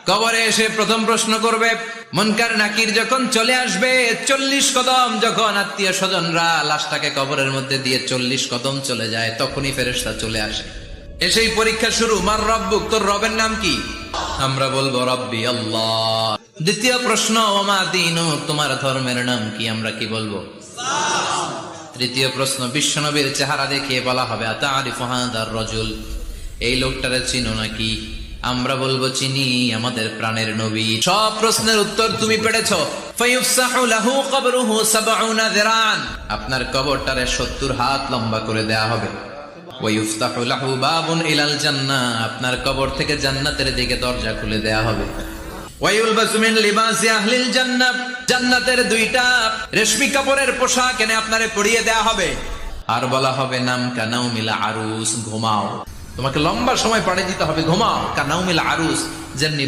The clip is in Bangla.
কবরে এসে প্রথম প্রশ্ন করবে, মুনকার নাকির যখন চলে আসবে, 40 কদম যখন আত্মীয় স্বজনরা লাশটাকে কবরের মধ্যে দিয়ে 40 কদম চলে যায়, তখনই ফেরেশতা চলে আসে। এসেই পরীক্ষা শুরু, মার রব্বুক, তোর রবের নাম কি? আমরা বলবো রব্বি আল্লাহ। দ্বিতীয় প্রশ্ন, ওমা দীনুক, তোমার ধর্মের নাম কি? আমরা কি বলবো? তৃতীয় প্রশ্ন, বিশ্বনবীর চেহারা দেখিয়ে বলা হবে, আতারিফু হাদার রাজুল, এই লোকটারে চিনো নাকি? আমরা বলবো চিনি, আমাদের প্রাণের নবী। সব প্রশ্নের উত্তর তুমি পেরেছো। ফায়ুফসাহু লাহু কবরুহু 70 যিরান, আপনার কবরটারে 70 হাত লম্বা করে দেয়া হবে। ওয়ায়ুফতাহু লাহু বাবুন ইলাল জান্নাহ, আপনার কবর থেকে জান্নাতের দিকে দরজা খুলে দেয়া হবে। ওয়ায়ুলবাসু মিন লিবাসি আহলিল জান্নাহ, জান্নাতের 2টা রেশমি কাপড়ের পোশাক এনে আপনারে পরিয়ে দেয়া হবে। আর বলা হবে, নাম কানাউমিল আরুস, ঘুমাও। তোমাকে লম্বা সময় পাড়ি দিতে হবে, ঘুমাও। কানাউমিল আরুস, যেমনি